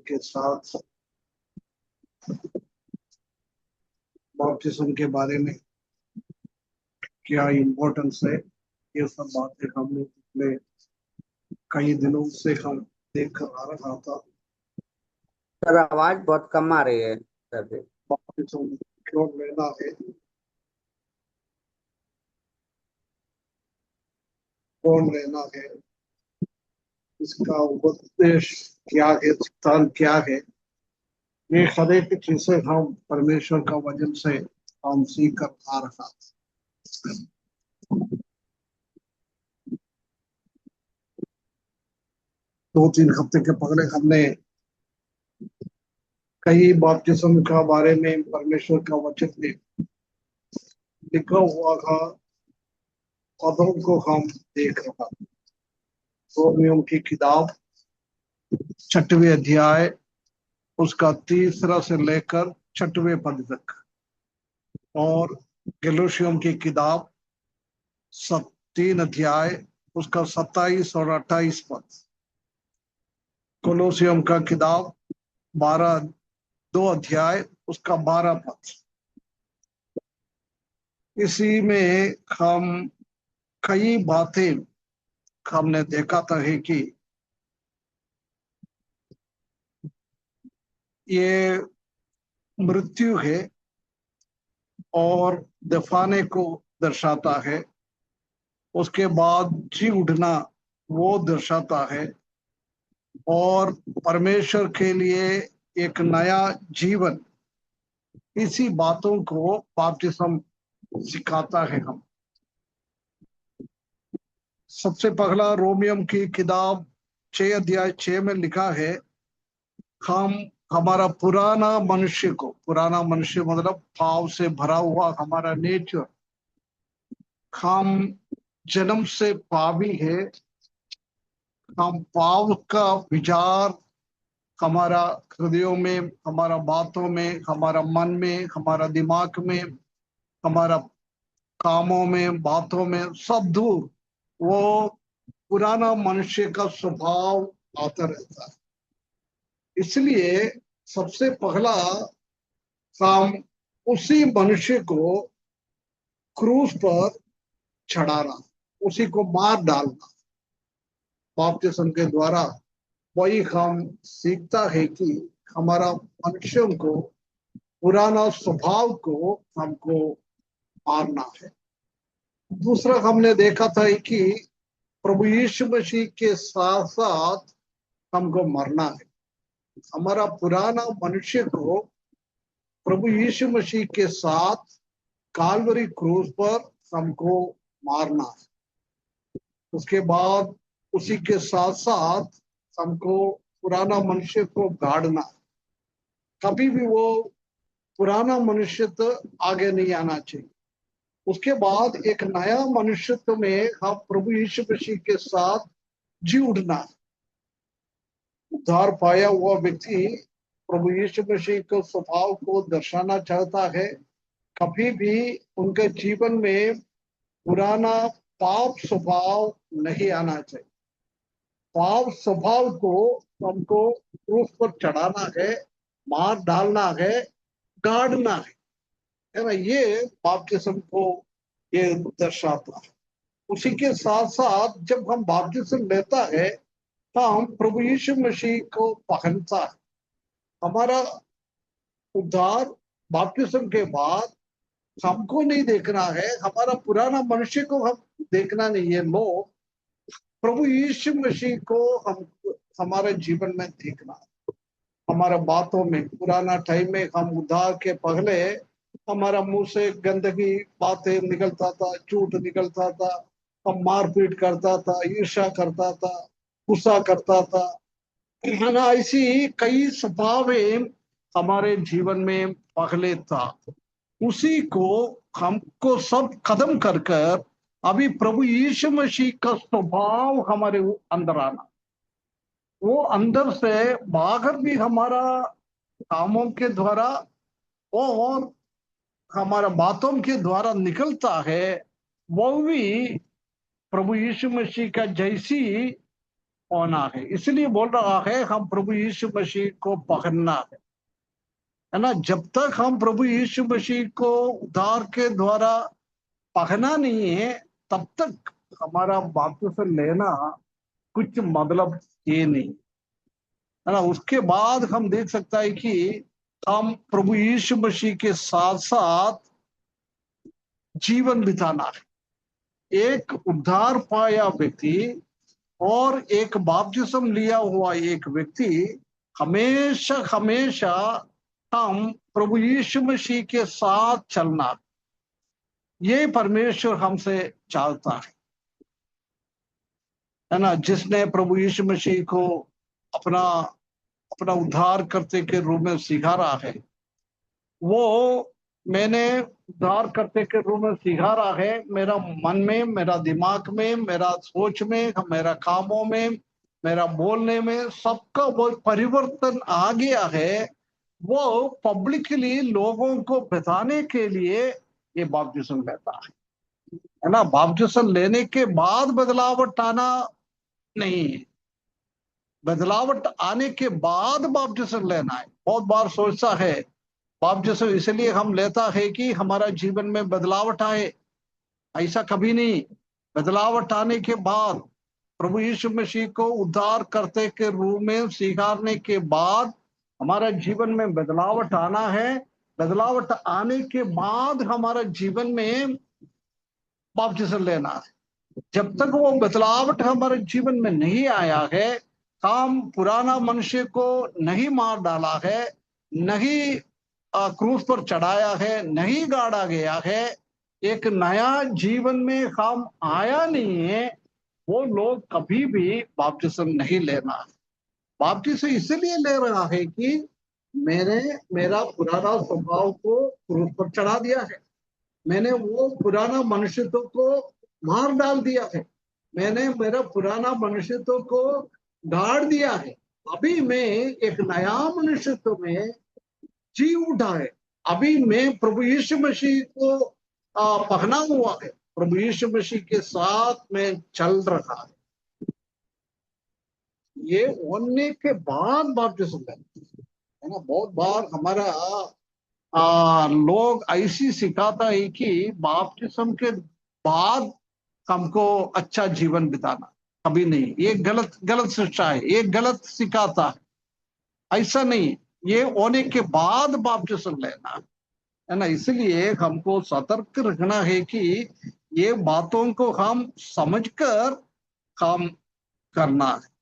के साथ बपतिस्म के बारे में क्या इम्पोर्टेंस है, ये सब बातें हमने पिछले कई दिनों से हम देख कर आ रहा था। सर आवाज बहुत कम आ रही है सर। बपतिस्म क्यों लेना है, कौन लेना है, इसका उपदेश क्या है, सिद्धांत क्या है, ये हर एक चीजें हम परमेश्वर का वचन से हम सीख कर आ रहा था। 2-3 हफ्ते के पहले हमने कई बपतिस्म का बारे में परमेश्वर का वचन में लिखा हुआ था, पदों को हम देख रहा था। रोमियो की किताब 6वें अध्याय उसका 3 से लेकर 6वें पद तक, और गलातियों की किताब 3 अध्याय उसका 27 और 28 पद, कोलोसियम का किताब 2 अध्याय उसका 12 पद। इसी में हम कई बातें हमने देखा था है कि ये मृत्यु है और दफाने को दर्शाता है, उसके बाद जी उठना वो दर्शाता है, और परमेश्वर के लिए एक नया जीवन, इसी बातों को बपतिस्म सिखाता है। हम सबसे पहला रोमियम की किताब 6 अध्याय 6 में लिखा है, हम हमारा पुराना मनुष्य मतलब पाप से भरा हुआ हमारा नेचर, हम जन्म से पापी है, हम पाप का विचार हमारा हृदयों में, हमारा बातों में, हमारा मन में, हमारा दिमाग में, हमारा कामों में, बातों में सब दूर वो पुराना मनुष्य का स्वभाव आता रहता है। इसलिए सबसे पहला काम उसी मनुष्य को क्रूस पर चढ़ाना, उसी को मार डालना। बपतिस्म के द्वारा वही हम सीखता है कि हमारा मनुष्यों को, पुराना स्वभाव को हमको मारना है। दूसरा हमने देखा था कि प्रभु यीशु मसीह के साथ साथ हमको मरना है। हमारा पुराना मनुष्य को प्रभु यीशु मसीह के साथ काल्वरी क्रूस पर हमको मारना है। उसके बाद उसी के साथ साथ हमको पुराना मनुष्य को गाड़ना है। कभी भी वो पुराना मनुष्य तो आगे नहीं आना चाहिए। उसके बाद एक नया मनुष्यत्व में हम प्रभु यीशु मसीह के साथ जी उठना है। उद्धार पाया हुआ व्यक्ति प्रभु यीशु मसीह के स्वभाव को दर्शाना चाहता है। कभी भी उनके जीवन में पुराना पाप स्वभाव नहीं आना चाहिए। पाप स्वभाव को हमको क्रूस पर चढ़ाना है, मार डालना है, गाड़ना है ना। ये बपतिस्म को ये दर्शाता है। उसी के साथ साथ जब हम बपतिस्म लेता है तो हम प्रभु यीशु मसीह को पहनता है। हमारा उद्धार बपतिस्म के बाद हमको नहीं देखना है, हमारा पुराना मनुष्य को हम देखना नहीं है। लोग प्रभु यीशु मसीह को हम हमारे जीवन में देखना है। हमारा बातों में, पुराना टाइम में हम उद्धार के पहले हमारा मुंह से गंदगी बातें निकलता था, झूठ निकलता था, हम मारपीट करता था, ईर्ष्या करता था, गुस्सा करता था, है ना। ऐसी कई स्वभाव हमारे जीवन में पहले था। उसी को हमको सब खत्म कर कर अभी प्रभु यीशु मसीह का स्वभाव हमारे अंदर आना, वो अंदर से बाहर भी हमारा कामों के द्वारा और हमारा बातों के द्वारा निकलता है, वो भी प्रभु यीशु मसीह का जैसी होना है। इसलिए बोल रहा है हम प्रभु यीशु मसीह को पकड़ना है ना। जब तक हम प्रभु यीशु मसीह को उद्धार के द्वारा पकड़ना नहीं है, तब तक हमारा बपतिस्मा लेना कुछ मतलब ये नहीं है ना। उसके बाद हम देख सकता है कि हम प्रभु यीशु मसीह के साथ साथ जीवन बिताना है। एक उद्धार पाया व्यक्ति और एक बपतिस्मा लिया हुआ एक व्यक्ति हमेशा हमेशा हम प्रभु यीशु मसीह के साथ चलना, ये परमेश्वर हमसे चाहता है ना। जिसने प्रभु यीशु मसीह को अपना अपना उद्धार करते के रूप में सिखा रहा है, वो मैंने उद्धार करते के रूप में सिखा रहा है। मेरा मन में, मेरा दिमाग में, मेरा सोच में, मेरा कामों में, मेरा बोलने में सबका वो परिवर्तन आ गया है। वो पब्लिकली लोगों को बताने के लिए ये बपतिस्मा लेता है ना। बपतिस्मा लेने के बाद बदलावट आना नहीं है, बदलावट आने के बाद बपतिस्मा लेना है। बहुत बार सोचता है बपतिस्मा इसलिए हम लेता है कि हमारा जीवन में बदलावट आए, ऐसा कभी नहीं। बदलावट आने के बाद, प्रभु यीशु मसीह को उद्धार करते के रूप में स्वीकारने के बाद हमारा जीवन में बदलावट आना है। बदलावट आने के बाद हमारा जीवन में बपतिस्मा लेना है। जब तक वो बदलावट हमारे जीवन में नहीं आया है, हम पुराना मनुष्य को नहीं मार डाला है, नहीं क्रूस पर चढ़ाया है, नहीं गाड़ा गया है, एक नया जीवन में हम आया नहीं है, वो लोग कभी भी बपतिस्मा नहीं लेना। बपतिस्मा इसलिए ले रहा है कि मेरा पुराना स्वभाव को क्रूस पर चढ़ा दिया है, मैंने वो पुराना मनुष्यत्व को मार डाल दिया है, मैंने मेरा पुराना मनुष्यत्व को गाड़ दिया है। अभी मैं एक नया मनुष्यत्व में जी उठा है। अभी मैं प्रभु यीशु मसीह को पहना हुआ है, प्रभु यीशु मसीह के साथ में चल रहा है। ये होने के बाद बपतिस्मा है ना। बहुत बार हमारा लोग ऐसी सिखाता है कि बपतिस्मा के बाद हमको अच्छा जीवन बिताना, कभी नहीं। ये गलत गलत शिक्षा है, ये गलत सिखाता है, ऐसा नहीं। ये होने के बाद बपतिस्मा लेना है ना। इसलिए हमको सतर्क रखना है कि ये बातों को हम समझकर काम करना है।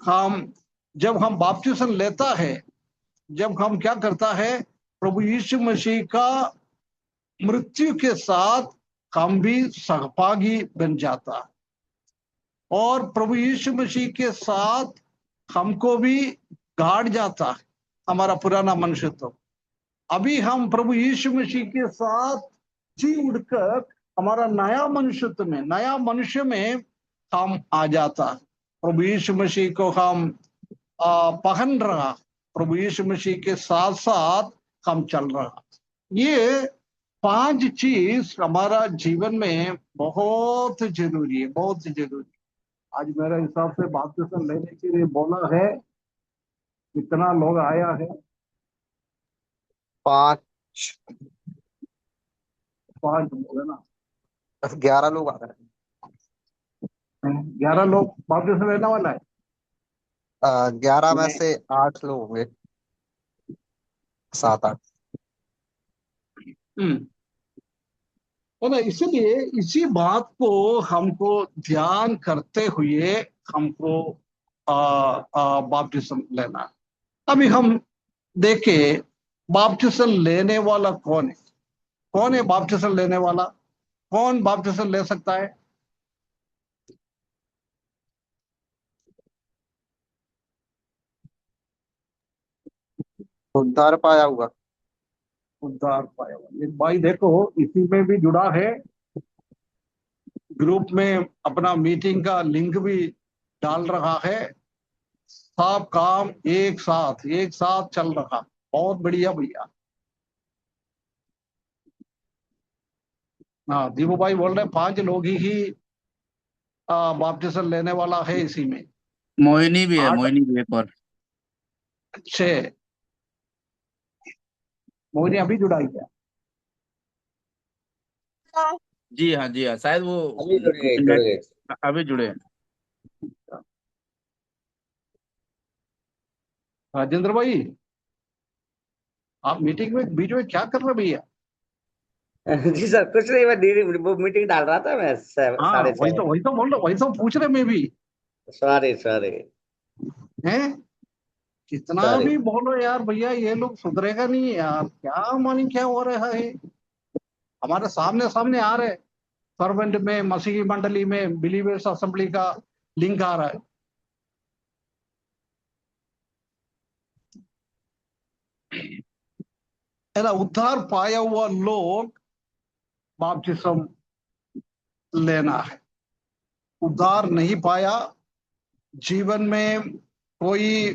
हम जब हम बपतिस्मा लेता है, जब हम क्या करता है, प्रभु यीशु मसीह का मृत्यु के साथ हम भी सहभागी बन जाता है और प्रभु यीशु मसीह के साथ हमको भी गाड़ जाता है हमारा पुराना मनुष्यत्व। अभी हम प्रभु यीशु मसीह के साथ जी उड़कर हमारा नया मनुष्यत्व में, नया मनुष्य में हम आ जाता है। प्रभु यीशु मसीह को हम पहन रहा, प्रभु यीशु मसीह के साथ साथ हम चल रहा। ये 5 चीज हमारा जीवन में बहुत जरूरी है, बहुत जरूरी। आज मेरे हिसाब से बपतिस्मा लेने के लिए बोला है, कितना लोग आया है? 5 5 लोग है ना। 11 लोग आ रहे 11 लोग बपतिस्मा लेने वाला है। हैं। 11 में से 8 लोग होंगे, 7-8। हम्म है ना। इसलिए इसी बात को हमको ध्यान करते हुए हमको बपतिस्मा लेना है। अभी हम देखे बपतिस्मा लेने वाला कौन है? कौन है बपतिस्मा लेने वाला? कौन बपतिस्मा ले सकता है? उद्धार पाया हुआ। उद्धार पाया हुआ एक भाई देखो इसी में भी जुड़ा है, ग्रुप में अपना मीटिंग का लिंक भी डाल रहा है। सब काम एक साथ चल रहा, बहुत बढ़िया भैया। हाँ, दीपू भाई बोल रहे 5 लोग ही बपतिस्मा लेने वाला है इसी में। मोहिनी भी है, 8 मोहिनी भी एक और। 6 मोहिनी अभी जुड़ा है क्या? जी हाँ, जी हाँ, शायद वो अभी जुड़ नेट गए। अभी जुड़े हैं। राजेंद्र भाई, आप मीटिंग में बीच में क्या कर रहे भैया? जी सर, कुछ नहीं, मैं वो मीटिंग डाल रहा था मैं हाँ, 7:30। वही तो बोल रहा, वही तो पूछ रहे मैं भी। Sorry sorry. हैं? कितना सॉरी। भी बोलो यार भैया, ये लोग सुधरेगा नहीं यार, क्या मानी क्या हो रहा है। हमारे सामने सामने आ रहे, सर्वेंट में, मसीही मंडली में, बिलीवर्स असेंबली का लिंक आ रहा है ना। उद्धार पाया हुआ लोग बपतिस्म लेना है। उद्धार नहीं पाया, जीवन में कोई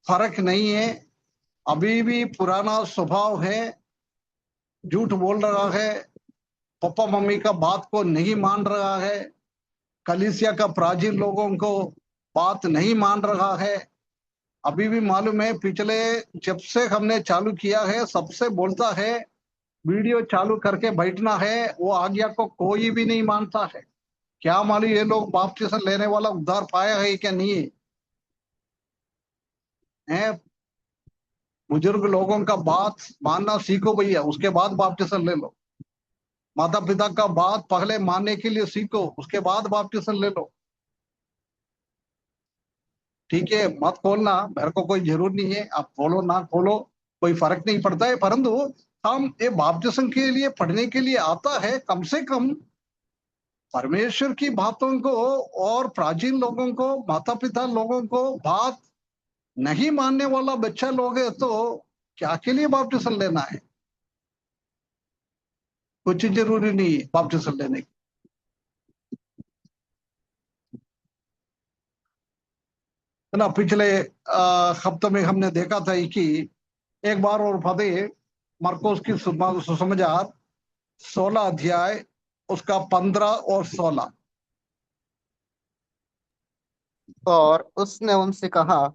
फर्क नहीं है, अभी भी पुराना स्वभाव है, झूठ बोल रहा है, पापा मम्मी का बात को नहीं मान रहा है, कलीसिया का प्राचीन लोगों को बात नहीं मान रहा है। अभी भी मालूम है, पिछले जब से हमने चालू किया है सबसे बोलता है वीडियो चालू करके बैठना है, वो आज्ञा को कोई भी नहीं मानता है। क्या मालूम ये लोग बपतिस्मा लेने वाला उद्धार पाया है क्या नहीं है? बुजुर्ग लोगों का बात मानना सीखो भैया, उसके बाद बपतिस्मा ले लो। माता पिता का बात पहले मानने के लिए सीखो, उसके बाद बपतिस्मा ले लो। ठीक है, मत खोलना, मेरे को कोई जरूर नहीं है, आप खोलो ना खोलो कोई फर्क नहीं पड़ता है, परंतु हम ये बपतिस्मा के लिए पढ़ने के लिए आता है, कम से कम परमेश्वर की बातों को और प्राचीन लोगों को, माता पिता लोगों को बात नहीं मानने वाला बच्चा लोग है तो क्या के लिए बपतिस्मा लेना है? कुछ जरूरी नहीं है बपतिस्मा लेने की, है ना। पिछले हफ्ते में हमने देखा था कि एक बार और फतेह, मरकुस की सुसमाचार 16 अध्याय, उसका 15 और 16। और उसने उनसे कहा,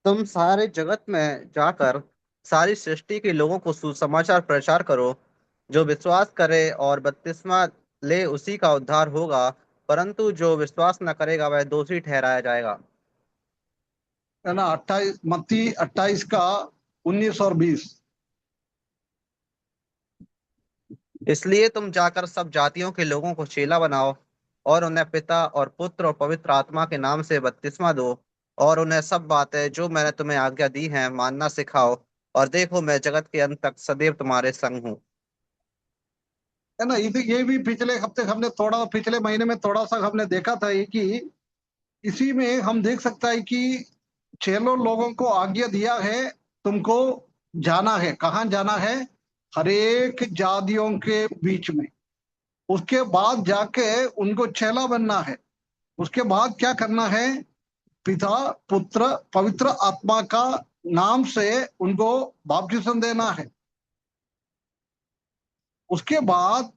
तुम सारे जगत में जाकर सारी सृष्टि के लोगों को सुसमाचार प्रचार करो। जो विश्वास करे और बपतिस्मा ले उसी का उद्धार होगा, परंतु जो विश्वास न करेगा वह दोषी ठहराया जाएगा। है ना, 28 मत्ती 28 का 19 और 20। इसलिए तुम जाकर सब जातियों के लोगों को चेला बनाओ और उन्हें पिता और पुत्र और पवित्र आत्मा के नाम से बपतिस्मा दो, और उन्हें सब बातें जो मैंने तुम्हें आज्ञा दी हैं मानना सिखाओ। और देखो, मैं जगत के अंत तक सदैव तुम्हारे संग हूँ। है ना, ये भी पिछले हफ्ते हमने थोड़ा, पिछले महीने में थोड़ा सा हमने देखा था ये कि इसी में हम देख सकता है कि चेलों लोगों को आज्ञा दिया है, तुमको जाना है, कहाँ जाना है? हरेक जातियों के बीच में। उसके बाद जाके उनको चेला बनना है। उसके बाद क्या करना है? पिता, पुत्र, पवित्र आत्मा का नाम से उनको बपतिस्मा देना है। उसके बाद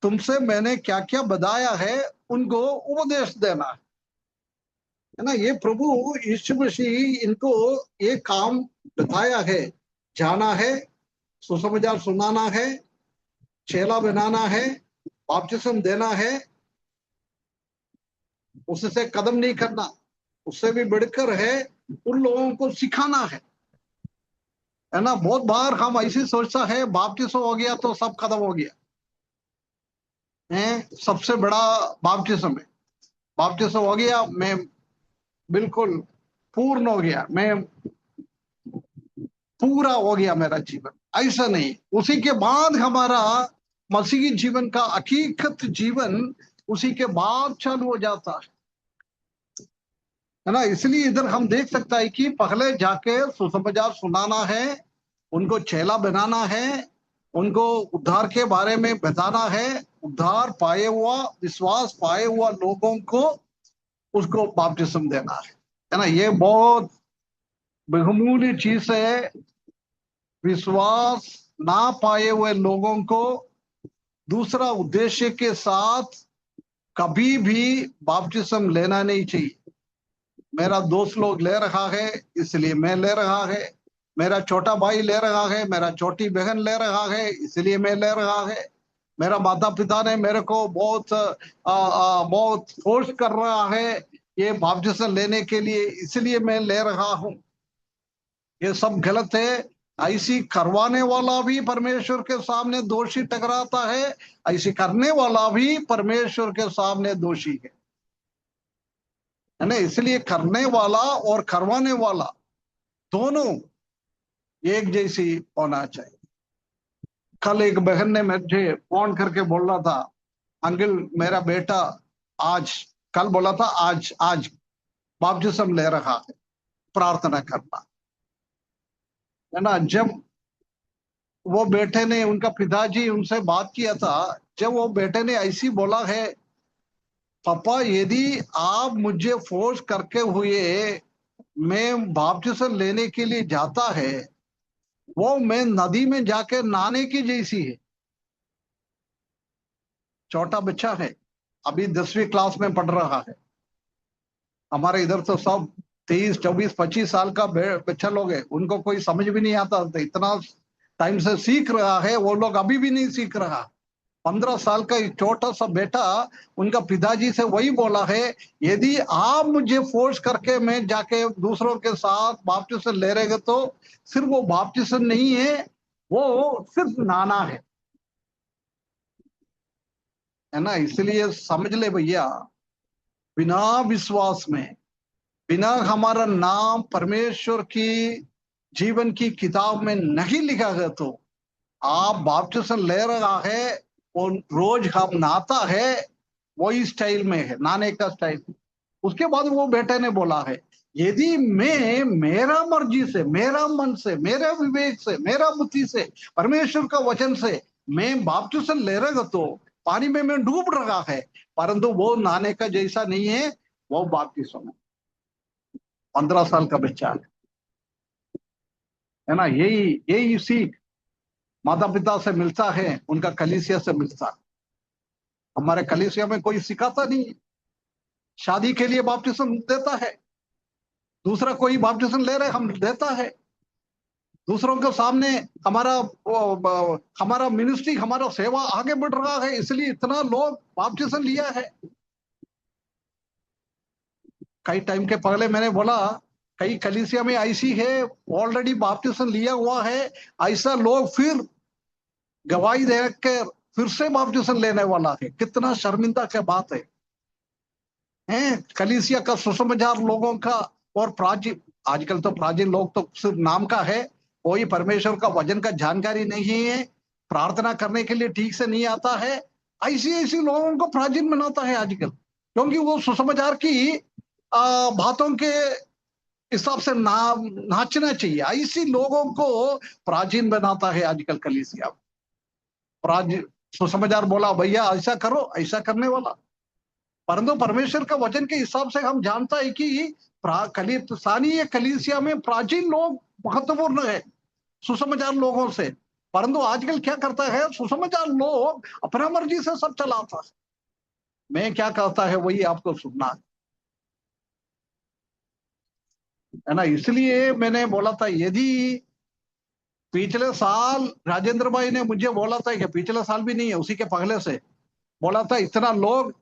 तुमसे मैंने क्या क्या बताया है उनको उपदेश देना है ना। ये प्रभु यीशु मसीह इनको ये काम बताया है, जाना है, सुसमाचार सुनाना है, चेला बनाना है, बपतिस्मा देना है, उससे कदम नहीं करना, उससे भी बढ़कर है उन लोगों को सिखाना है ना। बहुत बार हम ऐसे सोचता है बपतिस्मा हो गया तो सब खत्म हो गया है, सबसे बड़ा बपतिस्मा है, बपतिस्मा हो गया मैं बिल्कुल पूर्ण हो गया, मैं पूरा हो गया मेरा जीवन। ऐसा नहीं, उसी के बाद हमारा मसीही जीवन का हकीकत जीवन उसी के बाद चालू हो जाता है ना। इसलिए इधर हम देख सकता है कि पहले जाके सुसमाचार सुनाना है, उनको चेला बनाना है, उनको उद्धार के बारे में बताना है, उद्धार पाए हुआ, विश्वास पाए हुआ लोगों को उसको बपतिस्मा देना है ना। ये बहुत बहुमूल्य चीज है। विश्वास ना पाए हुए लोगों को दूसरा उद्देश्य के साथ कभी भी बपतिस्म लेना नहीं चाहिए। मेरा दोस्त लोग ले रहा है इसलिए मैं ले रहा है, मेरा छोटा भाई ले रहा है, मेरा छोटी बहन ले रहा है इसलिए मैं ले रहा है, मेरा माता पिता ने मेरे को बहुत फोर्स कर रहा है ये बपतिस्म लेने के लिए इसलिए मैं ले रहा हूं। ये सब गलत है। ऐसी करवाने वाला भी परमेश्वर के सामने दोषी टकराता है, ऐसी करने वाला भी परमेश्वर के सामने दोषी है ना। इसलिए करने वाला और करवाने वाला दोनों एक जैसी होना चाहिए। कल एक बहन ने मुझे फोन करके बोल रहा था, अंकल मेरा बेटा आज, कल बोला था आज आज बपतिस्म ले रहा है, प्रार्थना करना है ना। जब वो बेटे ने, उनका पिताजी उनसे बात किया था, जब वो बेटे ने ऐसी बोला है, पापा यदि आप मुझे फोर्स करके हुए मैं बपतिस्म लेने के लिए जाता है, वो मैं नदी में जाके नहाने की जैसी है। छोटा बच्चा है, अभी 10वीं क्लास में पढ़ रहा है। हमारे इधर तो सब 23, 24, 25 साल का बच्चा लोग है, उनको कोई समझ भी नहीं आता। तो इतना टाइम से सीख रहा है, वो लोग अभी भी नहीं सीख रहा। 15 साल का एक छोटा सा बेटा उनका पिताजी से वही बोला है, यदि आप मुझे फोर्स करके मैं जाके दूसरों के साथ बपतिस्म ले रहे तो सिर्फ वो बपतिस्म नहीं है, वो सिर्फ नाना है ना। इसलिए समझ ले भैया, बिना विश्वास में, बिना हमारा नाम परमेश्वर की जीवन की किताब में नहीं लिखा गया तो आप बपतिस्म ले रहा है और रोज हम नहाता है, वही स्टाइल में है, नहाने का स्टाइल। उसके बाद वो बेटे ने बोला है, यदि मैं मेरा मर्जी से, मेरा मन से, मेरा विवेक से, मेरा बुद्धि से, परमेश्वर का वचन से मैं बपतिस्म ले रहा तो पानी में मैं डूब रहा है, परंतु वो नहाने का जैसा नहीं है, वो बपतिस्म है। 15 साल का बच्चा है ना। यही यही सीख माता पिता से मिलता है, उनका कलीसिया से मिलता है। हमारे कलीसिया में कोई सिखाता नहीं है। शादी के लिए बपतिस्म देता है, दूसरा कोई बपतिस्म ले रहे हम देता है, दूसरों के सामने हमारा मिनिस्ट्री, हमारा सेवा आगे बढ़ रहा है, इसलिए इतना लोग बपतिस्म लिया है। कई टाइम के पहले मैंने बोला, कई कलीसिया में ऐसी है ऑलरेडी बपतिस्म लिया हुआ है, ऐसा लोग फिर गवाही देकर फिर से बपतिस्म लेने वाला है। कितना शर्मिंदा क्या बात है। कलीसिया का सुसमाचार लोगों का और प्राचीन, आजकल तो प्राचीन लोग तो सिर्फ नाम का है, कोई परमेश्वर का वचन का जानकारी नहीं है, प्रार्थना करने के लिए ठीक से नहीं आता है, ऐसी ऐसी लोगों को प्राचीन बनाता है आजकल, क्योंकि वो सुसमाचार की बातों के हिसाब से नाचना चाहिए। ऐसी लोगों को प्राचीन बनाता है आजकल कलीसिया। प्राचीन सुसमाचार बोला भैया ऐसा करो, ऐसा करने वाला, परंतु परमेश्वर का वचन के हिसाब से हम जानता है कि स्थानीय कलीसिया में प्राचीन लोग महत्वपूर्ण है सुसमाचार लोगों से। परंतु आजकल क्या करता है, सुसमाचार लोग अपना मर्जी से सब चलाता है। मैं क्या कहता है वही आपको सुनना है ना। इसलिए मैंने बोला था, यदि पिछले साल राजेंद्र भाई ने मुझे बोला था, कि पिछले साल भी नहीं है उसी के पहले से बोला था, इतना लोग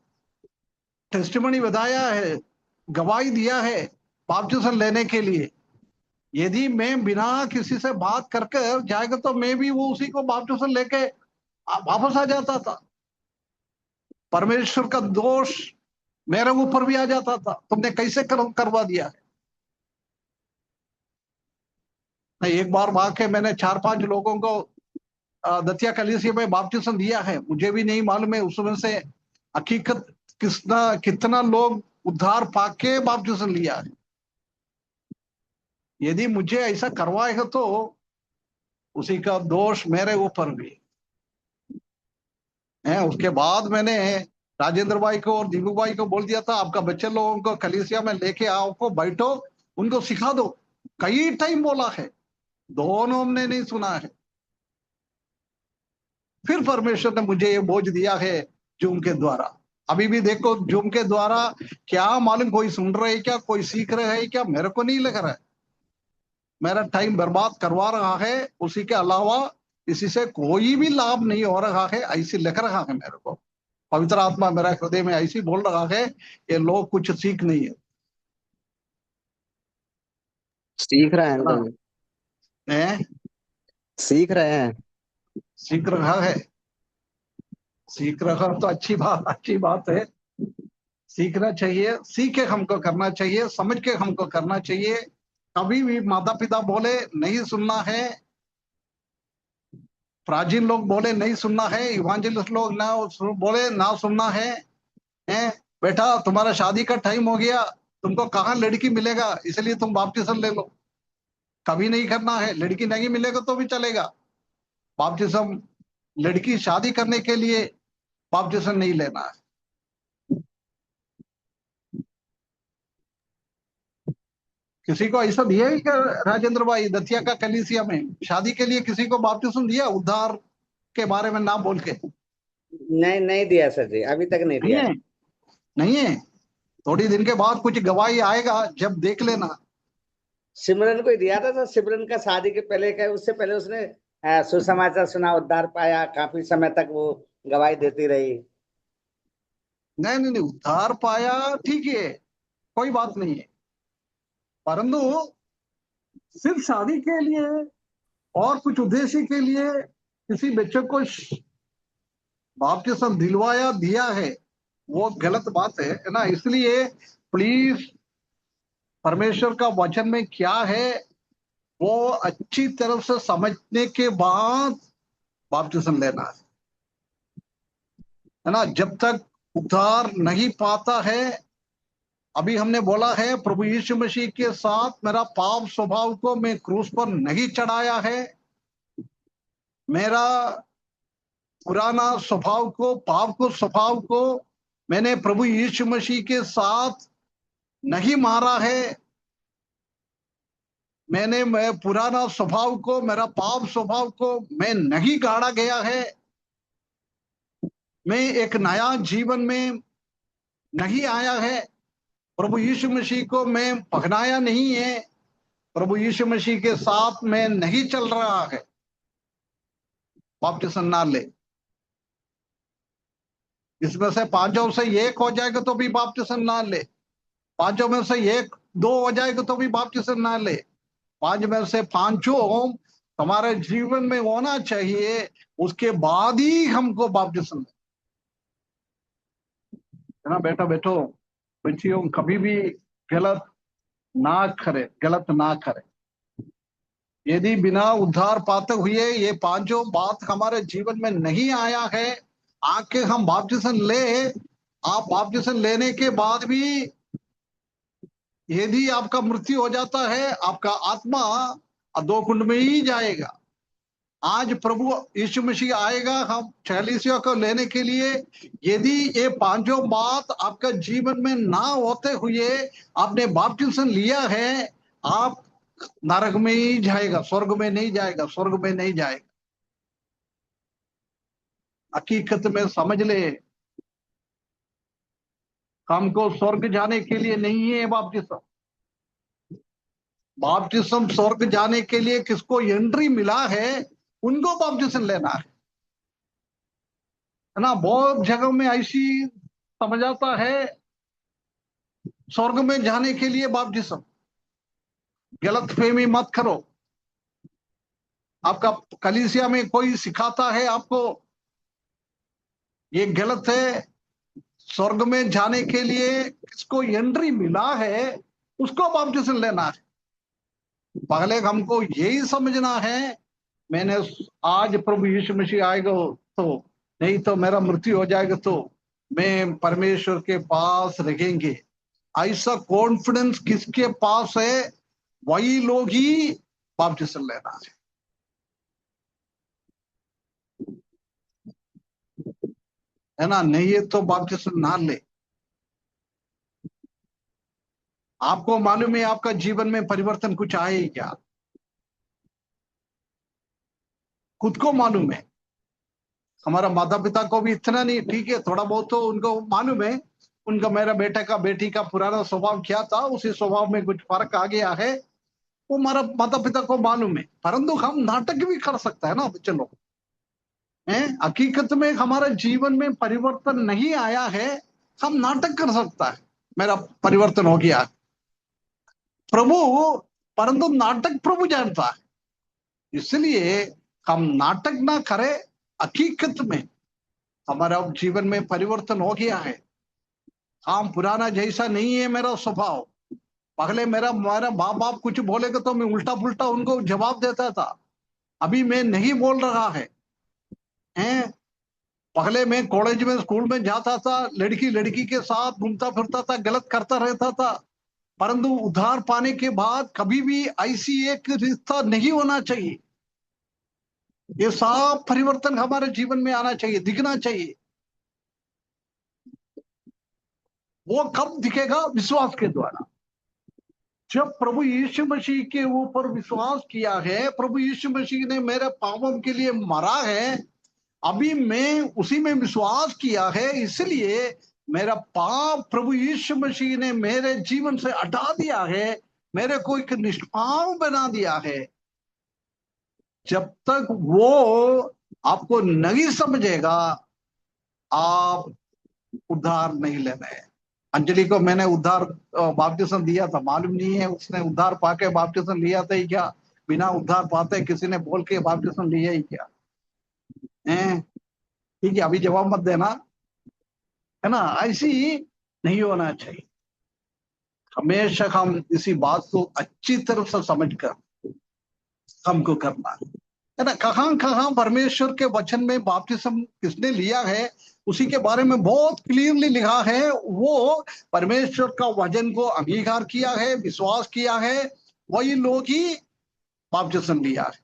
टेस्टिमनी बताया है, गवाही दिया है बपतिस्म लेने के लिए, यदि मैं बिना किसी से बात करके जाएगा तो मैं भी वो उसी को बपतिस्म लेके वापस आ जाता था। परमेश्वर का दोष मेरे ऊपर भी आ जाता था, तुमने कैसे करवा दिया है। एक बार वहां के मैंने 4-5 लोगों को दतिया कलीसिया में बपतिस्म दिया है, मुझे भी नहीं मालूम है उसमें से हकीकत कितना लोग उद्धार पाके बपतिस्म लिया है। यदि मुझे ऐसा करवाएगा तो उसी का दोष मेरे ऊपर भी है। उसके बाद मैंने राजेंद्र भाई को और दीपू भाई को बोल दिया था, आपका बच्चे लोगों को कलीसिया में लेके आओ, को बैठो, उनको सिखा दो। कई टाइम बोला है, दोनों ने नहीं सुना है। फिर परमेश्वर ने मुझे ये बोझ दिया है जूम के द्वारा, अभी भी देखो जूम के द्वारा, क्या मालूम कोई सुन रहे है क्या, कोई सीख रहे है क्या, मेरे को नहीं लग रहा है। मेरा टाइम बर्बाद करवा रहा है, उसी के अलावा इसी से कोई भी लाभ नहीं हो रहा है, ऐसे लग रहा है मेरे को। पवित्र आत्मा मेरा हृदय में ऐसी बोल रहा है, ये लोग कुछ सीख नहीं है। सीख रहे हैं है ना? अंकल जी, हैं? सीख रहे हैं। सीख रहा है, सीख रहा तो अच्छी बात है। सीखना चाहिए, सीख के हमको करना चाहिए, समझ के हमको करना चाहिए। कभी भी माता पिता बोले नहीं सुनना है, प्राचीन लोग बोले नहीं सुनना है, इवांजेलिस्ट लोग बोले ना सुनना है। हैं? बेटा तुम्हारा शादी का टाइम हो गया, तुमको कहाँ लड़की मिलेगा, इसलिए तुम बपतिस्मा ले लो। कभी नहीं करना है, लड़की नहीं मिलेगा तो भी चलेगा। बपतिस्मा लड़की शादी करने के लिए बपतिस्मा नहीं लेना है। किसी को ऐसा दिया है क्या राजेंद्र भाई, दतिया का कलीसिया में शादी के लिए किसी को बपतिस्मा दिया उद्धार के बारे में ना बोल के? नहीं नहीं दिया सर जी, अभी तक नहीं नहीं दिया। है, नहीं है। थोड़ी दिन के बाद कुछ गवाही आएगा, जब देख लेना। सिमरन को ही दिया था, तो सिमरन का शादी के पहले का, उससे पहले उसने सुसमाचार सुना, उद्धार पाया, काफी समय तक वो गवाही देती रही। नहीं नहीं नहीं, उद्धार पाया ठीक है, कोई बात नहीं है। परंतु सिर्फ शादी के लिए और कुछ उद्देश्य के लिए किसी बच्चे को बपतिस्मा दिलवाया दिया है, वो गलत बात है ना? इसलिए प्लीज, परमेश्वर का वचन में क्या है वो अच्छी तरह से समझने के बाद बपतिस्मा लेना है ना? जब तक उद्धार नहीं पाता है, अभी हमने बोला है प्रभु यीशु मसीह के साथ मेरा पाप स्वभाव को मैं क्रूस पर नहीं चढ़ाया है, मेरा पुराना स्वभाव को, पाप को, स्वभाव को मैंने प्रभु यीशु मसीह के साथ नहीं मारा है। मैं पुराना स्वभाव को, मेरा पाप स्वभाव को मैं नहीं गाड़ा गया है। मैं एक नया जीवन में नहीं आया है। प्रभु यीशु मसीह को मैं पहनाया नहीं है। प्रभु यीशु मसीह के साथ मैं नहीं चल रहा है। बपतिस्मा ना ले। इसमें से पांचों से एक हो जाएगा तो भी बपतिस्मा ना ले। पांचों में से एक दो हो जाएगा तो भी बपतिस्मा ना ले। पांच में से पांचों हमारे जीवन में होना चाहिए, उसके बाद ही हमको बपतिस्मा ले। है ना बेटा, बेटो, बच्चियों, कभी भी गलत ना करे, गलत ना करे। यदि बिना उद्धार पाते हुए ये पांचों बात हमारे जीवन में नहीं आया है, आके हम बपतिस्मा ले, आप बपतिस्मा लेने के बाद भी यदि आपका मृत्यु हो जाता है, आपका आत्मा दो कुंड में ही जाएगा। आज प्रभु यीशु मसीह आएगा हम चालीसियों को लेने के लिए। यदि ये पांचों बात आपका जीवन में ना होते हुए आपने बपतिस्मा लिया है, आप नरक में ही जाएगा, स्वर्ग में नहीं जाएगा, स्वर्ग में नहीं जाएगा। हकीकत में समझ ले, हमको स्वर्ग जाने के लिए नहीं है बपतिस्मा। बपतिस्मा स्वर्ग जाने के लिए किसको एंट्री मिला है, उनको बपतिस्मा लेना है ना? बहुत जगह में ऐसी समझ आता है, स्वर्ग में जाने के लिए बपतिस्मा। गलत फहमी मत करो। आपका कलीसिया में कोई सिखाता है आपको, ये गलत है। स्वर्ग में जाने के लिए किसको एंट्री मिला है, उसको बपतिस्मा लेना है। पहले हमको यही समझना है, मैंने आज प्रभु यीशु मसीह आएगा तो, नहीं तो मेरा मृत्यु हो जाएगा तो मैं परमेश्वर के पास रहेंगे। ऐसा कॉन्फिडेंस किसके पास है, वही लोग ही बपतिस्मा लेना है ना? नहीं है तो बपतिस्मा ना ले। आपको मालूम है आपका जीवन में परिवर्तन कुछ आए ही क्या? खुद को मालूम है। हमारा माता पिता को भी इतना नहीं, ठीक है थोड़ा बहुत तो उनको मालूम है, उनका मेरा बेटे का बेटी का पुराना स्वभाव क्या था, उसी स्वभाव में कुछ फर्क आ गया है, वो हमारा माता पिता को मालूम है। परंतु हम नाटक भी कर सकता है ना बच्चे लोग, हैं हकीकत में हमारे जीवन में परिवर्तन नहीं आया है, हम नाटक कर सकता है मेरा परिवर्तन हो गया प्रभु, परंतु नाटक प्रभु जानता है, इसलिए हम नाटक ना करें। हकीकत में हमारा जीवन में परिवर्तन हो गया है, हम पुराना जैसा नहीं है मेरा स्वभाव। पहले मेरा मेरा माँ बाप कुछ बोलेगा तो मैं उल्टा पुल्टा उनको जवाब देता था, अभी मैं नहीं बोल रहा है, हैं पहले मैं कॉलेज में स्कूल में जाता था, लड़की लड़की के साथ घूमता फिरता था, गलत करता रहता था, परंतु उद्धार पाने के बाद कभी भी ऐसी एक रिश्ता नहीं होना चाहिए। ये सब परिवर्तन हमारे जीवन में आना चाहिए, दिखना चाहिए। वो कब दिखेगा? विश्वास के द्वारा। जब प्रभु यीशु मसीह के ऊपर विश्वास किया है, प्रभु यीशु मसीह ने मेरे पापों के लिए मरा है, अभी मैं उसी में विश्वास किया है, इसलिए मेरा पाप प्रभु यीशु मसीह ने मेरे जीवन से हटा दिया है, मेरे को एक निष्पाप बना दिया है। जब तक वो आपको नहीं समझेगा, आप उद्धार नहीं ले रहे। अंजलि को मैंने उद्धार बपतिस्म दिया था, मालूम नहीं है उसने उद्धार पाके बपतिस्म लिया था ही क्या, बिना उद्धार पाते किसी ने बोल के बपतिस्म लिया ही क्या? ठीक है, अभी जवाब मत देना, है ना? ऐसी नहीं होना चाहिए। हमेशा हम इसी बात को अच्छी तरह से समझकर हमको करना है ना। कहां कहां परमेश्वर के वचन में बपतिस्म किसने लिया है उसी के बारे में बहुत क्लियरली लिखा है। वो परमेश्वर का वचन को अंगीकार किया है, विश्वास किया है, वही लोग ही बपतिस्म लिया है।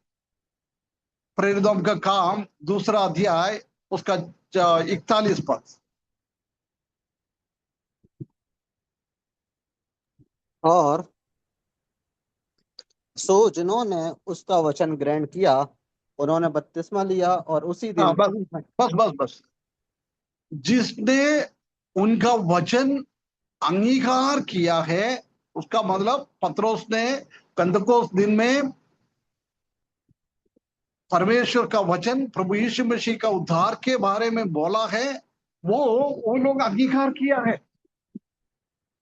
प्रेरितों का काम 2 अध्याय उसका 41 पद। और सो जिन्होंने उसका वचन ग्रहण किया उन्होंने बपतिस्मा लिया और उसी दिन बस बस बस बस जिसने उनका वचन अंगीकार किया है, उसका मतलब पत्रोस ने पेंतकोस्त दिन में परमेश्वर का वचन प्रभु यीशु मसीह का उद्धार के बारे में बोला है, वो लोग अंगीकार किया है।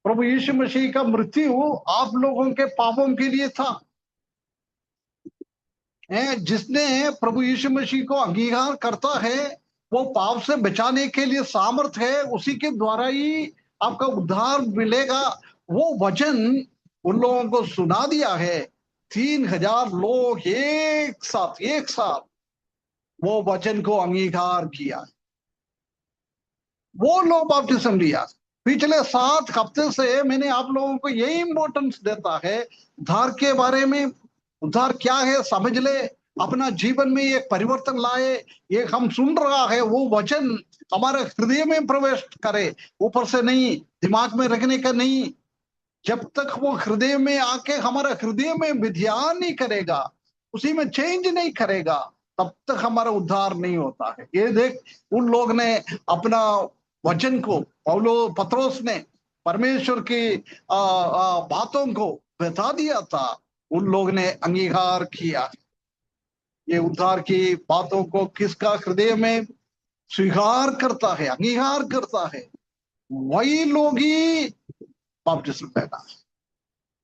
प्रभु यीशु मसीह का मृत्यु आप लोगों के पापों के लिए था। जिसने प्रभु यीशु मसीह को अंगीकार करता है वो पाप से बचाने के लिए सामर्थ है, उसी के द्वारा ही आपका उद्धार मिलेगा। वो वचन उन लोगों को सुना दिया है, 3000 लोग एक साथ वो वचन को अंगीकार किया, वो लोग बपतिस्म लिया। पिछले 7 हफ्ते से मैंने आप लोगों को यही इंपॉर्टेंस देता है, उद्धार के बारे में। उद्धार क्या है समझ ले, अपना जीवन में एक परिवर्तन लाए। ये हम सुन रहा है वो वचन हमारे हृदय में प्रवेश करे, ऊपर से नहीं, दिमाग में रखने का नहीं। जब तक वो हृदय में आके हमारे हृदय में विध्यान नहीं करेगा, उसी में चेंज नहीं करेगा, तब तक हमारा उद्धार नहीं होता है। ये देख, उन लोग ने अपना वचन को, पत्रोस ने परमेश्वर की बातों को बता दिया था, उन लोग ने अंगीकार किया। ये उद्धार की बातों को किसका हृदय में स्वीकार करता है, अंगीकार करता है, वही लोग ही बपतिस्म लेना।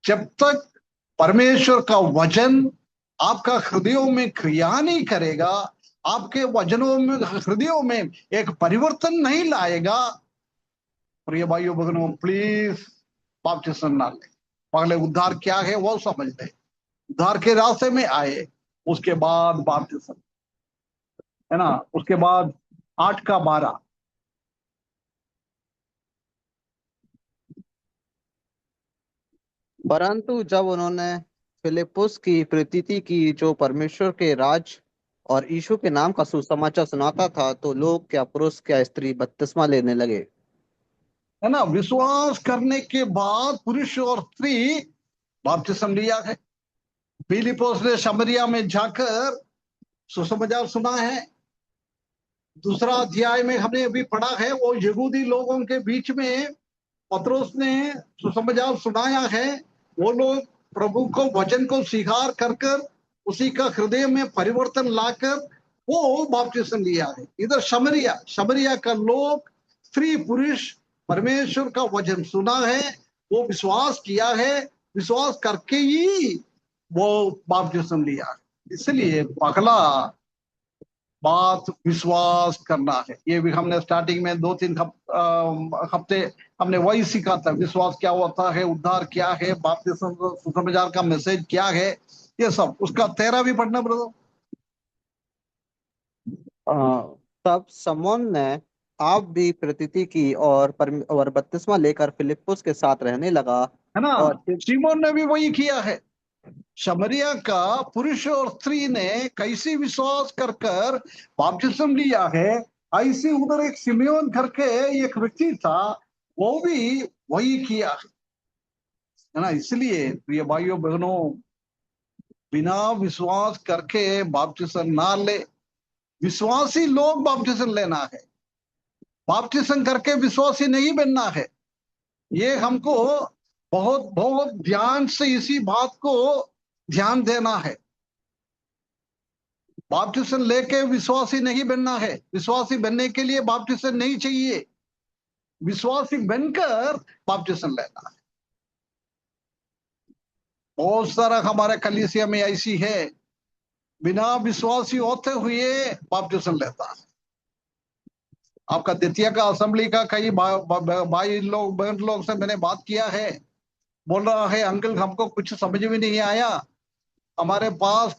जब तक परमेश्वर का वचन आपका हृदयों में क्रिया नहीं करेगा, आपके वचनों में हृदयों में एक परिवर्तन नहीं लाएगा, प्रिय भाइयों बहनों, प्लीज बपतिस्म ना ले। पहले उद्धार क्या है वो समझ ले, उद्धार के रास्ते में आए, उसके बाद बपतिस्म, है ना। उसके बाद 8 का 12। परंतु जब उन्होंने फिलिप्पुस की प्रतीति की, जो परमेश्वर के राज और यीशु के नाम का सुसमाचार सुनाता था, तो लोग क्या पुरुष क्या स्त्री बपतिस्मा लेने लगे। है ना, विश्वास करने के बाद पुरुष और स्त्री बपतिस्म लिया है। फिलिप्पुस ने समरिया में जाकर सुसमाचार सुना है, दूसरा अध्याय में हमने अभी पढ़ा है, वो यहूदी लोगों के बीच में पतरस ने सुसमाचार सुनाया है। वो लोग प्रभु को वचन को स्वीकार कर कर उसी का हृदय में परिवर्तन लाकर वो बपतिस्म लिया है। इधर शमरिया का लोग, स्त्री पुरुष, परमेश्वर का वचन सुना है, वो विश्वास किया है, विश्वास करके ही वो बपतिस्म लिया है। इसलिए पहला बात विश्वास करना है। ये भी हमने स्टार्टिंग में 2-3 हफ्ते हमने वही सीखा था, विश्वास क्या होता है, उद्धार क्या है, बपतिस्म सुसमाचार का मैसेज क्या है, ये सब। उसका 13 भी पढ़ना ब्रदर। तब समौन ने आप भी प्रतीति की और बपतिस्मा लेकर फिलिप्पुस के साथ रहने लगा। है ना, और सीमोन ने भी वही किया है। शमरिया का पुरुष और स्त्री ने कैसे विश्वास कर कर बपतिस्म लिया है, ऐसे उधर एक सिमियोन करके एक व्यक्ति था, वो भी वही किया है ना। इसलिए प्रिय भाइयों बहनों, बिना विश्वास करके बपतिस्म ना ले। विश्वासी लोग बपतिस्म लेना है, बपतिस्म करके विश्वासी नहीं बनना है। ये हमको बहुत बहुत ध्यान से इसी बात को ध्यान देना है। बपतिस्म लेके विश्वासी नहीं बनना है। विश्वासी बनने के लिए बपतिस्म नहीं चाहिए, विश्वासी बनकर बपतिस्म लेना है। बहुत सारा हमारे कलीसिया में ऐसी है, बिना विश्वासी होते हुए बपतिस्म लेता है। आपका द्वितीय का असेंबली का कई भाई लोग बहन लोग से मैंने बात किया है, बोल रहा है अंकल हमको कुछ समझ में नहीं आया, हमारे पास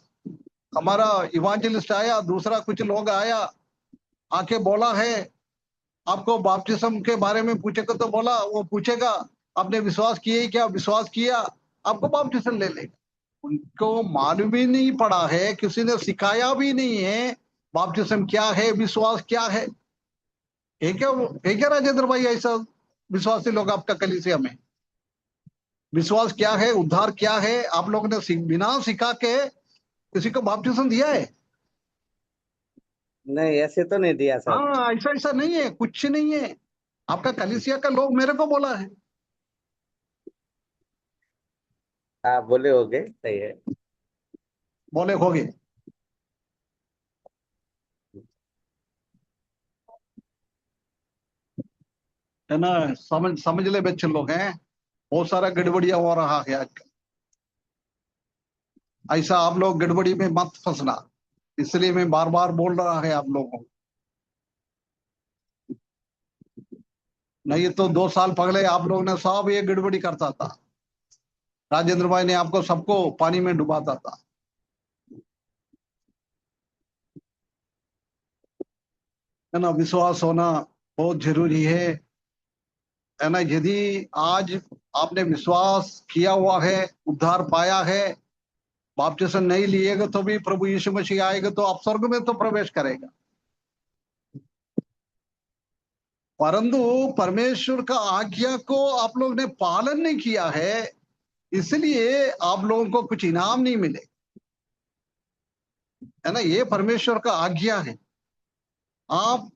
हमारा इवांजलिस्ट आया, दूसरा कुछ लोग आया, आके बोला है आपको बपतिस्म के बारे में पूछेगा, तो बोला वो पूछेगा आपने विश्वास किए क्या, विश्वास किया आपको बपतिस्म ले लेगा। उनको मालूम ही नहीं पड़ा है, किसी ने सिखाया भी नहीं है बपतिस्म क्या है, विश्वास क्या है। एक क्या राजेंद्र भाई ऐसा विश्वासी लोग आपका कलीसिया में? विश्वास क्या है, उद्धार क्या है, आप लोगों ने बिना सिखा के किसी को बपतिस्म दिया है? नहीं, ऐसे तो नहीं दिया सर। हाँ, ऐसा ऐसा नहीं है, कुछ नहीं है। आपका कलीसिया का लोग मेरे को बोला है। आप बोले होगे, सही है। बोले होगे। है ना, समझ ले बच्चे लोग हैं, बहुत सारा गड़बड़िया हो रहा है आजकल। ऐसा आप लोग गड़बड़ी में मत फंसना, इसलिए मैं बार बार बोल रहा है आप लोगों को। नहीं तो 2 साल पहले आप लोग ने सब ये गड़बड़ी करता था, राजेंद्र भाई ने आपको सबको पानी में डुबाता था। है ना, विश्वास होना बहुत जरूरी है ना। यदि आज आपने विश्वास किया हुआ है, उद्धार पाया है, बपतिस्म नहीं लिएगा तो भी प्रभु यीशु मसीह आएगा तो आप स्वर्ग में तो प्रवेश करेगा। परंतु परमेश्वर का आज्ञा को आप लोग ने पालन नहीं किया है, इसलिए आप लोगों को कुछ इनाम नहीं मिले। है ना, ये परमेश्वर का आज्ञा है। आप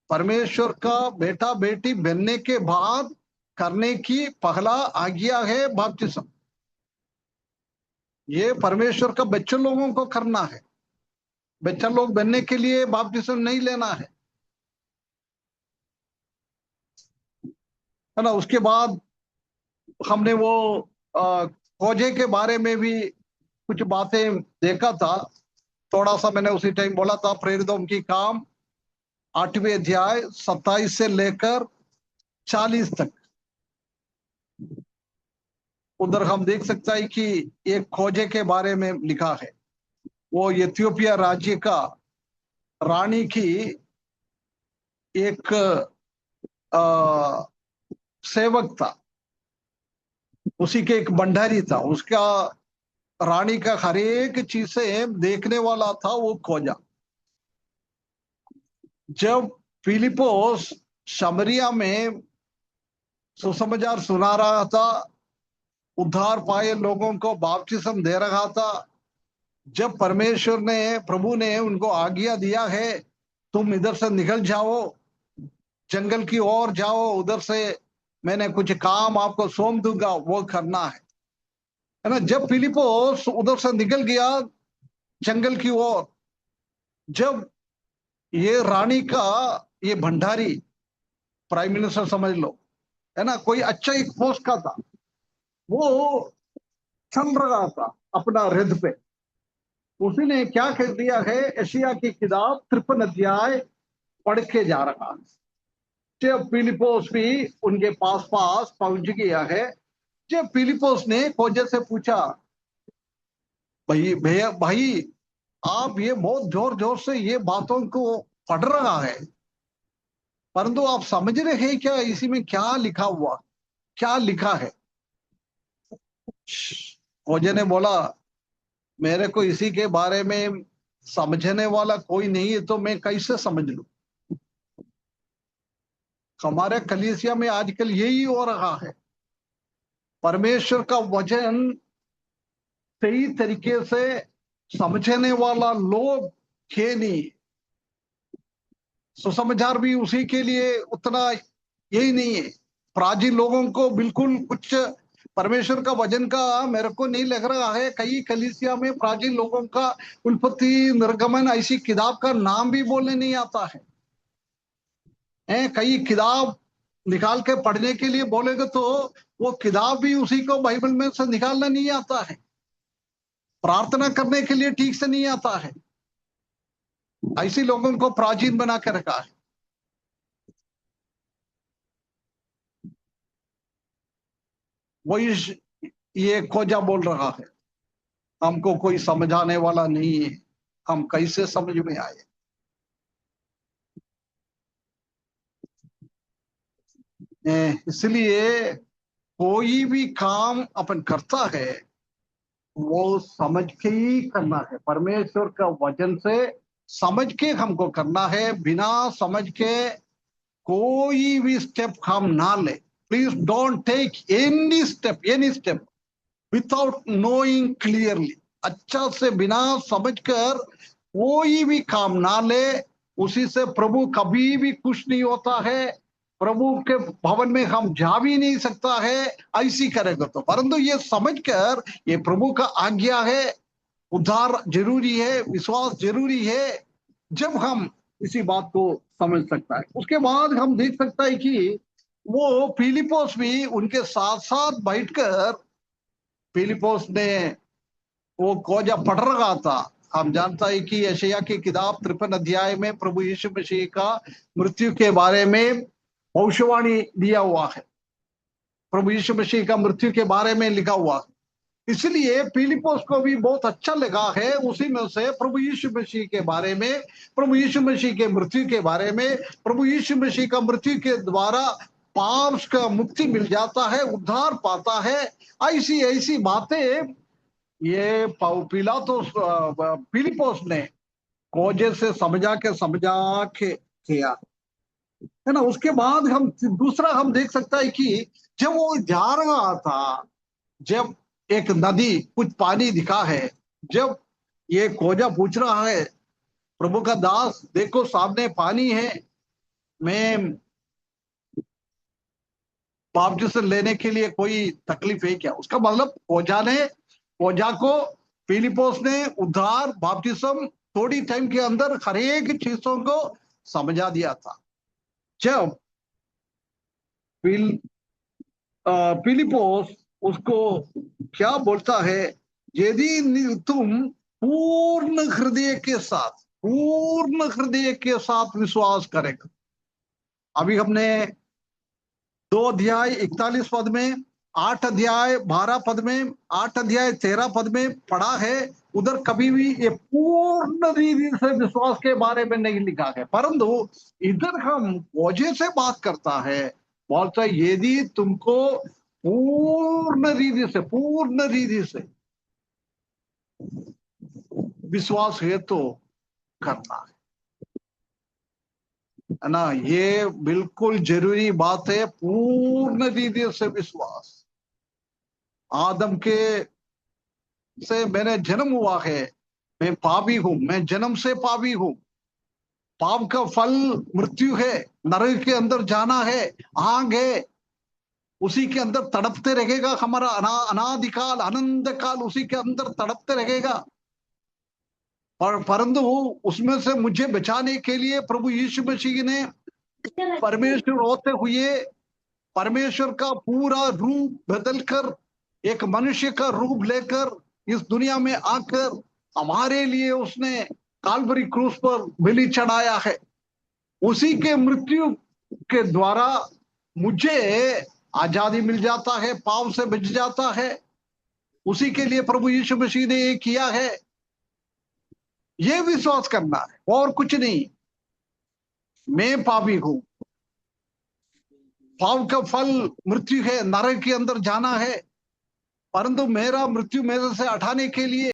परमेश्वर का बेटा बेटी बनने के बाद करने की पहला आज्ञा है बपतिस्म। ये परमेश्वर का बच्चे लोगों को करना है। बच्चा लोग बनने के लिए बपतिस्म नहीं लेना है ना। उसके बाद हमने वो खोजे के बारे में भी कुछ बातें देखा था, थोड़ा सा मैंने उसी टाइम बोला था। प्रेरितों की काम 8वें अध्याय 27 से लेकर 40 तक, उधर हम देख सकते हैं कि एक खोजे के बारे में लिखा है। वो इथियोपिया राज्य का रानी की एक सेवक था, उसी के एक भंडारी था, उसका रानी का हर एक चीज से देखने वाला था, वो खोजा। जब फिलिपोस शमरिया में सुसमाचार सुना रहा था, उद्धार पाए लोगों को बपतिस्म दे रहा था, जब परमेश्वर ने प्रभु ने उनको आज्ञा दिया है तुम इधर से निकल जाओ, जंगल की ओर जाओ, उधर से मैंने कुछ काम आपको सौंप दूंगा, वो करना है ना। जब फिलिपोस उधर से निकल गया जंगल की ओर, जब ये रानी का ये भंडारी, प्राइम मिनिस्टर समझ लो, है ना, कोई अच्छा एक पोस्ट का था, वो चल रहा था अपना रथ पे, उसी ने क्या कर दिया है, एशिया की किताब 53 अध्याय पढ़ के जा रहा है। जब फिलिपोस भी उनके पास पास पहुंच गया है, जब फिलिपोस ने खोजे से पूछा, भाई भैया भाई, आप ये बहुत जोर जोर से ये बातों को पढ़ रहा है, परंतु आप समझ रहे हैं क्या इसी में क्या लिखा हुआ, क्या लिखा है? खोजे ने बोला, मेरे को इसी के बारे में समझने वाला कोई नहीं है, तो मैं कैसे समझ लूं? हमारे कलीसिया में आजकल यही हो रहा है, परमेश्वर का वचन सही तरीके से समझने वाला लोग है नहीं, सुसमाचार भी उसी के लिए उतना यही नहीं है। प्राचीन लोगों को बिल्कुल कुछ परमेश्वर का वचन का मेरे को नहीं लग रहा है, कई कलीसिया में प्राचीन लोगों का उत्पत्ति निर्गमन ऐसी किताब का नाम भी बोलने नहीं आता है। कई किताब निकाल के पढ़ने के लिए बोलेगे तो वो किताब भी उसी को बाइबल में से निकालना नहीं आता है, प्रार्थना करने के लिए ठीक से नहीं आता है, ऐसे लोगों को प्राचीन बना के रखा है। वही ये खोजा बोल रहा है, हमको कोई समझाने वाला नहीं है, हम कैसे समझ में आए? इसलिए कोई भी काम अपन करता है वो समझ के ही करना है, परमेश्वर का वचन से समझ के हमको करना है। बिना समझ के कोई भी स्टेप हम ना ले। Please don't take any step without knowing clearly. अच्छा से बिना समझकर कोई भी काम ना ले, उसी से प्रभु कभी भी खुश नहीं होता है, प्रभु के भवन में हम जा भी नहीं सकता है ऐसी करेगा तो। परंतु ये समझकर, ये प्रभु का आज्ञा है, उद्धार जरूरी है, विश्वास जरूरी है, जब हम इसी बात को समझ सकता है। उसके बाद हम देख सकता है कि वो फिलिपोस भी उनके साथ साथ बैठकर, फिलिपोस ने वो खोजा पढ़ रहा था। हम जानता है कि यशायाह की किताब 53 अध्याय में प्रभु यीशु मसीह का मृत्यु के बारे में भविष्यवाणी दिया हुआ है, प्रभु यीशु मसीह का मृत्यु के बारे में लिखा हुआ है। इसलिए फिलिपोस को भी बहुत अच्छा लगा है, उसी में से प्रभु यीशु मसीह के बारे में, प्रभु यीशु मसीह के मृत्यु के बारे में, प्रभु यीशु मसीह का मृत्यु के द्वारा पाप का मुक्ति मिल जाता है, उद्धार पाता है, ऐसी ऐसी बातें ये फिलिपोस ने खोजे से समझा के किया, है ना। उसके बाद हम दूसरा हम देख सकता है कि जब वो जा रहा था, जब एक नदी कुछ पानी दिखा है, जब ये खोजा पूछ रहा है, प्रभु का दास देखो सामने पानी है, मैं बपतिस्मा लेने के लिए कोई तकलीफ है क्या? उसका मतलब खोजा को फिलिपोस ने उद्धार बपतिस्मा थोड़ी टाइम के अंदर हर एक चीजों को समझा दिया था। जब फिलिपोस उसको क्या बोलता है, यदि तुम पूर्ण हृदय के साथ विश्वास करेगा। अभी हमने 2 अध्याय 41 पद में, 8 अध्याय 12 पद में, 8 अध्याय 13 पद में पढ़ा है, उधर कभी भी ये पूर्ण रीति से विश्वास के बारे में नहीं लिखा है, परंतु इधर हम वजह से बात करता है, बोलता है यदि तुमको पूर्ण रीति से विश्वास है तो करना है ना। ये बिल्कुल जरूरी बात है, पूर्ण रीति से विश्वास। आदम के से मैंने जन्म हुआ है, मैं पापी हूं, मैं जन्म से पापी हूं, पाप का फल मृत्यु है, नरक के अंदर जाना है, आग है, उसी के अंदर तड़पते रहेगा हमारा अनादिकाल अनंत काल, उसी के अंदर तड़पते रहेगा। परंतु उसमें से मुझे बचाने के लिए प्रभु यीशु मसीह ने परमेश्वर होते हुए परमेश्वर का पूरा रूप बदलकर एक मनुष्य का रूप लेकर इस दुनिया में आकर हमारे लिए उसने काल्वरी क्रूस पर बलि चढ़ाया है। उसी के मृत्यु के द्वारा मुझे आजादी मिल जाता है, पाप से बच जाता है। उसी के लिए प्रभु यीशु मसीह ने ये किया है, ये विश्वास करना है और कुछ नहीं। मैं पापी हूं, पाप का फल मृत्यु है, नरक के अंदर जाना है, परंतु मेरा मृत्यु मेरे से हटाने के लिए